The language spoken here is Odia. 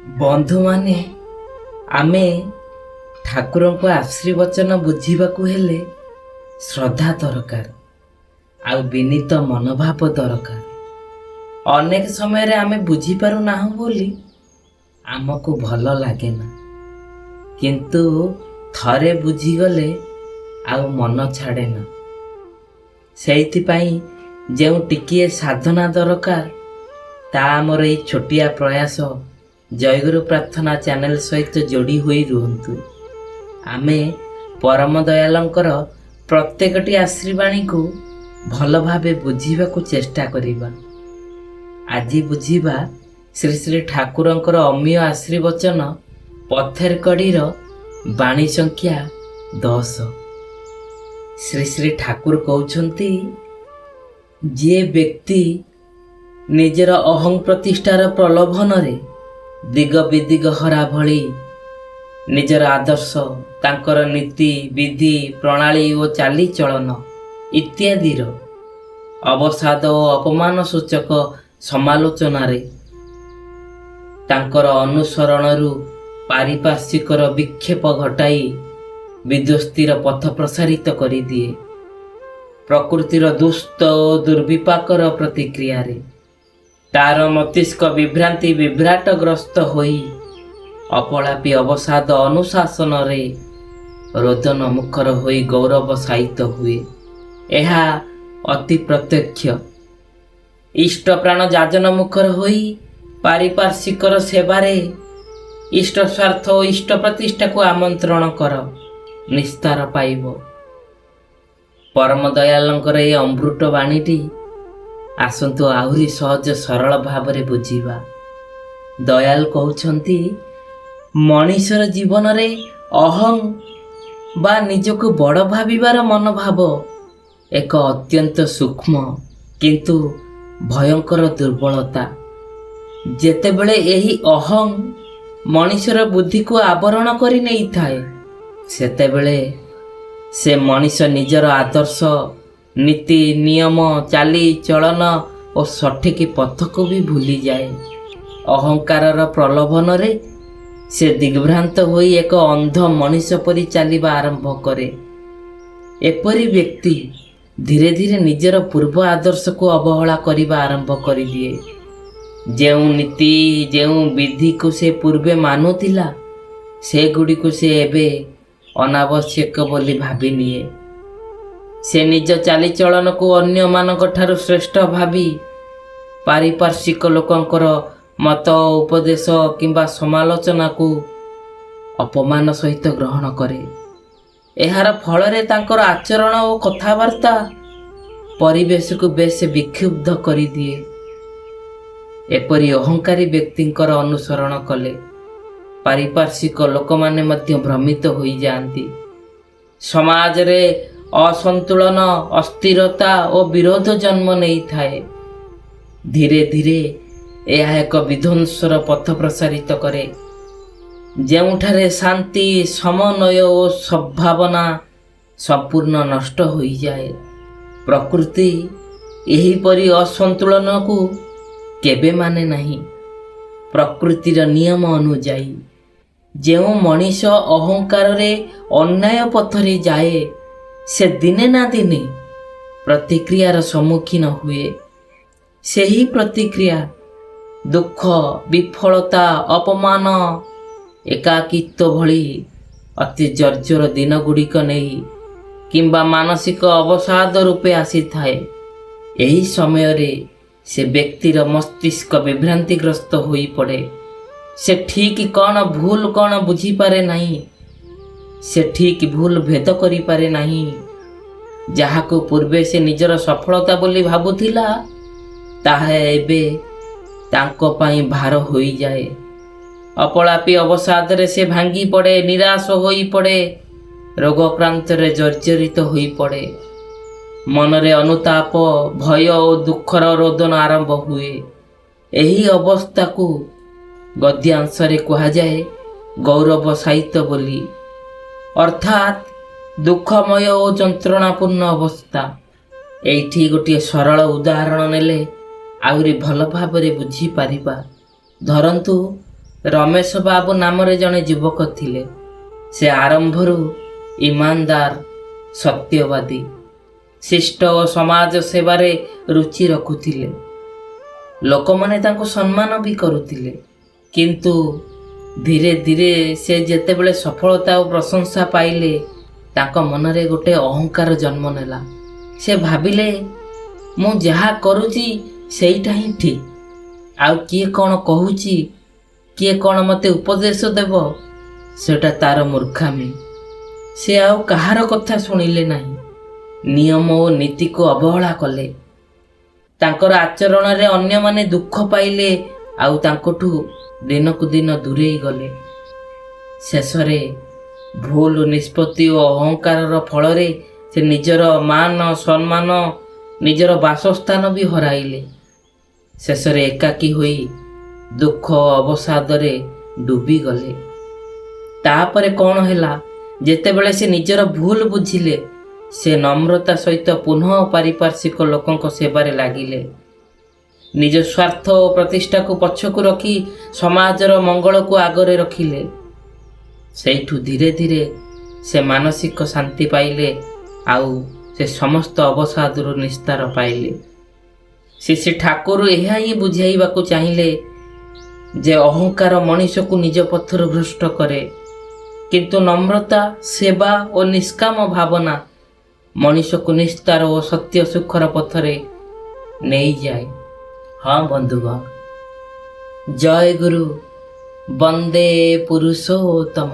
ବନ୍ଧୁମାନେ, ଆମେ ଠାକୁରଙ୍କ ଆଶୀର୍ବଚନ ବୁଝିବାକୁ ହେଲେ ଶ୍ରଦ୍ଧା ଦରକାର ଆଉ ବିନୀତ ମନୋଭାବ ଦରକାର। ଅନେକ ସମୟରେ ଆମେ ବୁଝିପାରୁନାହୁଁ ବୋଲି ଆମକୁ ଭଲ ଲାଗେ ନା, କିନ୍ତୁ ଥରେ ବୁଝିଗଲେ ଆଉ ମନ ଛାଡ଼େ ନା। ସେଇଥିପାଇଁ ଯେଉଁ ଟିକିଏ ସାଧନା ଦରକାର, ତା ଆମର ଏଇ ଛୋଟିଆ ପ୍ରୟାସ ଜୟଗୁରୁ ପ୍ରାର୍ଥନା ଚ୍ୟାନେଲ ସହିତ ଯୋଡ଼ି ହୋଇ ରୁହନ୍ତୁ। ଆମେ ପରମ ଦୟାଳଙ୍କର ପ୍ରତ୍ୟେକଟି ଆଶୀର୍ବାଣୀକୁ ଭଲ ଭାବେ ବୁଝିବାକୁ ଚେଷ୍ଟା କରିବା। ଆଜି ବୁଝିବା ଶ୍ରୀ ଶ୍ରୀ ଠାକୁରଙ୍କର ଅମୀୟ ଆଶୀର୍ବଚନ ପଥର କଡ଼ିର ବାଣୀ ସଂଖ୍ୟା 10। ଶ୍ରୀ ଶ୍ରୀ ଠାକୁର କହୁଛନ୍ତି, ଯିଏ ବ୍ୟକ୍ତି ନିଜର ଅହଂ ପ୍ରତିଷ୍ଠାର ପ୍ରଲୋଭନରେ ଦିଗ ବିଦିଗ ହରା ଭଳି ନିଜର ଆଦର୍ଶ, ତାଙ୍କର ନୀତି ବିଧି ପ୍ରଣାଳୀ ଓ ଚାଲିଚଳନ ଇତ୍ୟାଦିର ଅବସାଦ ଓ ଅପମାନ ସୂଚକ ସମାଲୋଚନାରେ ତାଙ୍କର ଅନୁସରଣରୁ ପାରିପାର୍ଶ୍ୱିକର ବିକ୍ଷେପ ଘଟାଇ ବିଧ୍ୱସ୍ତିର ପଥ ପ୍ରସାରିତ କରିଦିଏ। ପ୍ରକୃତିର ଦୁଷ୍ଟ ଓ ଦୁର୍ବିପାକର ପ୍ରତିକ୍ରିୟାରେ ତାର ମସ୍ତିଷ୍କ ବିଭ୍ରାନ୍ତି ବିଭ୍ରାଟଗ୍ରସ୍ତ ହୋଇ ଅପଳାପୀ ଅବସାଦ ଅନୁଶାସନରେ ରୋଦନ ମୁଖର ହୋଇ ଗୌରବ ସାୟିତ ହୁଏ। ଏହା ଅତି ପ୍ରତ୍ୟକ୍ଷ। ଇଷ୍ଟପ୍ରାଣ ଯାଜନ ମୁଖର ହୋଇ ପାରିପାର୍ଶ୍ୱିକର ସେବାରେ ଇଷ୍ଟ ସ୍ୱାର୍ଥ ଓ ଇଷ୍ଟ ପ୍ରତିଷ୍ଠାକୁ ଆମନ୍ତ୍ରଣ କର, ନିସ୍ତାର ପାଇବ। ପରମ ଦୟାଳଙ୍କର ଏହି ଅମୃତ ବାଣୀଟି ଆସନ୍ତୁ ଆହୁରି ସହଜ ସରଳ ଭାବରେ ବୁଝିବା। ଦୟାଲ କହୁଛନ୍ତି, ମଣିଷର ଜୀବନରେ ଅହଂ ବା ନିଜକୁ ବଡ଼ ଭାବିବାର ମନୋଭାବ ଏକ ଅତ୍ୟନ୍ତ ସୂକ୍ଷ୍ମ କିନ୍ତୁ ଭୟଙ୍କର ଦୁର୍ବଳତା। ଯେତେବେଳେ ଏହି ଅହଂ ମଣିଷର ବୁଦ୍ଧିକୁ ଆବରଣ କରି ନେଇଥାଏ, ସେତେବେଳେ ସେ ମଣିଷ ନିଜର ଆଦର୍ଶ, ନୀତି ନିୟମ, ଚାଲିଚଳନ ଓ ସଠିକ୍ ପଥକୁ ବି ଭୁଲିଯାଏ। ଅହଙ୍କାରର ପ୍ରଲୋଭନରେ ସେ ଦିଗ୍ଭ୍ରାନ୍ତ ହୋଇ ଏକ ଅନ୍ଧ ମଣିଷ ପରି ଚାଲିବା ଆରମ୍ଭ କରେ। ଏପରି ବ୍ୟକ୍ତି ଧୀରେ ଧୀରେ ନିଜର ପୂର୍ବ ଆଦର୍ଶକୁ ଅବହେଳା କରିବା ଆରମ୍ଭ କରିଦିଏ। ଯେଉଁ ନୀତି ଯେଉଁ ବିଧିକୁ ସେ ପୂର୍ବେ ମାନୁଥିଲା, ସେଗୁଡ଼ିକୁ ସେ ଏବେ ଅନାବଶ୍ୟକ ବୋଲି ଭାବିନିଏ। ସେ ନିଜ ଚାଲିଚଳନକୁ ଅନ୍ୟମାନଙ୍କ ଠାରୁ ଶ୍ରେଷ୍ଠ ଭାବି ପାରିପାର୍ଶ୍ୱିକ ଲୋକଙ୍କର ମତ ଉପଦେଶ କିମ୍ବା ସମାଲୋଚନାକୁ ଅପମାନ ସହିତ ଗ୍ରହଣ କରେ। ଏହାର ଫଳରେ ତାଙ୍କର ଆଚରଣ ଓ କଥାବାର୍ତ୍ତା ପରିବେଶକୁ ବେଶ ବିକ୍ଷୁବ୍ଧ କରିଦିଏ। ଏପରି ଅହଙ୍କାରୀ ବ୍ୟକ୍ତିଙ୍କର ଅନୁସରଣ କଲେ ପାରିପାର୍ଶ୍ୱିକ ଲୋକମାନେ ମଧ୍ୟ ଭ୍ରମିତ ହୋଇଯାଆନ୍ତି। ସମାଜରେ ଅସନ୍ତୁଳନ, ଅସ୍ଥିରତା ଓ ବିରୋଧ ଜନ୍ମ ନେଇଥାଏ। ଧୀରେ ଧୀରେ ଏହା ଏକ ବିଧ୍ୱଂସର ପଥ ପ୍ରସାରିତ କରେ, ଯେଉଁଠାରେ ଶାନ୍ତି, ସମନ୍ୱୟ ଓ ସଦ୍ଭାବନା ସମ୍ପୂର୍ଣ୍ଣ ନଷ୍ଟ ହୋଇଯାଏ। ପ୍ରକୃତି ଏହିପରି ଅସନ୍ତୁଳନକୁ କେବେ ମାନେ ନାହିଁ। ପ୍ରକୃତିର ନିୟମ ଅନୁଯାୟୀ ଯେଉଁ ମଣିଷ ଅହଙ୍କାରରେ ଅନ୍ୟାୟ ପଥରେ ଯାଏ, ସେ ଦିନେ ନା ଦିନେ ପ୍ରତିକ୍ରିୟାର ସମ୍ମୁଖୀନ ହୁଏ। ସେହି ପ୍ରତିକ୍ରିୟା ଦୁଃଖ, ବିଫଳତା, ଅପମାନ, ଏକାକିତ୍ୱ ଭଳି ଅତି ଜର୍ଜର ଦିନଗୁଡ଼ିକ ନେଇ କିମ୍ବା ମାନସିକ ଅବସାଦ ରୂପେ ଆସିଥାଏ। ଏହି ସମୟରେ ସେ ବ୍ୟକ୍ତିର ମସ୍ତିଷ୍କ ବିଭ୍ରାନ୍ତିଗ୍ରସ୍ତ ହୋଇପଡ଼େ। ସେ ଠିକ୍ କ'ଣ ଭୁଲ କ'ଣ ବୁଝିପାରେ ନାହିଁ। ସେ ଠିକ୍ ଭୁଲ ଭେଦ କରିପାରେ ନାହିଁ। ଯାହାକୁ ପୂର୍ବେ ସେ ନିଜର ସଫଳତା ବୋଲି ଭାବୁଥିଲା, ତାହା ଏବେ ତାଙ୍କ ପାଇଁ ଭାର ହୋଇଯାଏ। ଅପଳାପୀ ଅବସାଦରେ ସେ ଭାଙ୍ଗି ପଡ଼େ, ନିରାଶ ହୋଇପଡ଼େ, ରୋଗକ୍ରାନ୍ତରେ ଜର୍ଜରିତ ହୋଇପଡ଼େ। ମନରେ ଅନୁତାପ, ଭୟ ଓ ଦୁଃଖର ରୋଦନ ଆରମ୍ଭ ହୁଏ। ଏହି ଅବସ୍ଥାକୁ ଗଦ୍ୟାଂଶରେ କୁହାଯାଏ ଗୌରବ ସାୟିତ ବୋଲି, ଅର୍ଥାତ୍ ଦୁଃଖମୟ ଓ ଯନ୍ତ୍ରଣାପୂର୍ଣ୍ଣ ଅବସ୍ଥା। ଏଇଠି ଗୋଟିଏ ସରଳ ଉଦାହରଣ ନେଲେ ଆହୁରି ଭଲ ଭାବରେ ବୁଝିପାରିବା। ଧରନ୍ତୁ, ରମେଶ ବାବୁ ନାମରେ ଜଣେ ଯୁବକ ଥିଲେ। ସେ ଆରମ୍ଭରୁ ଇମାନଦାର, ସତ୍ୟବାଦୀ, ଶିଷ୍ଟ ଓ ସମାଜ ସେବାରେ ରୁଚି ରଖୁଥିଲେ। ଲୋକମାନେ ତାଙ୍କୁ ସମ୍ମାନ ବି କରୁଥିଲେ। କିନ୍ତୁ ଧୀରେ ଧୀରେ ସେ ଯେତେବେଳେ ସଫଳତା ଓ ପ୍ରଶଂସା ପାଇଲେ, ତାଙ୍କ ମନରେ ଗୋଟେ ଅହଙ୍କାର ଜନ୍ମ ନେଲା। ସେ ଭାବିଲେ, ମୁଁ ଯାହା କରୁଛି ସେଇଟା ହିଁ ଠିକ୍। ଆଉ କିଏ କ'ଣ କହୁଛି, କିଏ କ'ଣ ମୋତେ ଉପଦେଶ ଦେବ, ସେଟା ତାର ମୂର୍ଖାମି। ସେ ଆଉ କାହାର କଥା ଶୁଣିଲେ ନାହିଁ। ନିୟମ ଓ ନୀତିକୁ ଅବହେଳା କଲେ। ତାଙ୍କର ଆଚରଣରେ ଅନ୍ୟମାନେ ଦୁଃଖ ପାଇଲେ ଆଉ ତାଙ୍କଠୁ ଦିନକୁ ଦିନ ଦୂରେଇ ଗଲେ। ଶେଷରେ ଭୁଲ ନିଷ୍ପତ୍ତି ଓ ଅହଙ୍କାରର ଫଳରେ ସେ ନିଜର ମାନ, ସମ୍ମାନ, ନିଜର ବାସସ୍ଥାନ ବି ହରାଇଲେ। ଶେଷରେ ଏକାକୀ ହୋଇ ଦୁଃଖ ଅବସାଦରେ ଡୁବିଗଲେ। ତାପରେ କ'ଣ ହେଲା, ଯେତେବେଳେ ସେ ନିଜର ଭୁଲ ବୁଝିଲେ, ସେ ନମ୍ରତା ସହିତ ପୁନଃ ପାରିପାର୍ଶ୍ୱିକ ଲୋକଙ୍କ ସେବାରେ ଲାଗିଲେ। ନିଜ ସ୍ୱାର୍ଥ ଓ ପ୍ରତିଷ୍ଠାକୁ ପଛକୁ ରଖି ସମାଜର ମଙ୍ଗଳକୁ ଆଗରେ ରଖିଲେ। ସେଇଠୁ ଧୀରେ ଧୀରେ ସେ ମାନସିକ ଶାନ୍ତି ପାଇଲେ ଆଉ ସେ ସମସ୍ତ ଅବସାଦରୁ ନିସ୍ତାର ପାଇଲେ। ଶ୍ରୀ ଠାକୁର ଏହା ହିଁ ବୁଝାଇବାକୁ ଚାହିଁଲେ ଯେ ଅହଙ୍କାର ମଣିଷକୁ ନିଜ ପଥରୁ ଭ୍ରଷ୍ଟ କରେ, କିନ୍ତୁ ନମ୍ରତା, ସେବା ଓ ନିଷ୍କାମ ଭାବନା ମଣିଷକୁ ନିସ୍ତାର ଓ ସତ୍ୟ ସୁଖର ପଥରେ ନେଇଯାଏ। ହଁ ବନ୍ଧୁଗଣ, ଜୟ ଗୁରୁ, ବନ୍ଦେ ପୁରୁଷୋତ୍ତମ।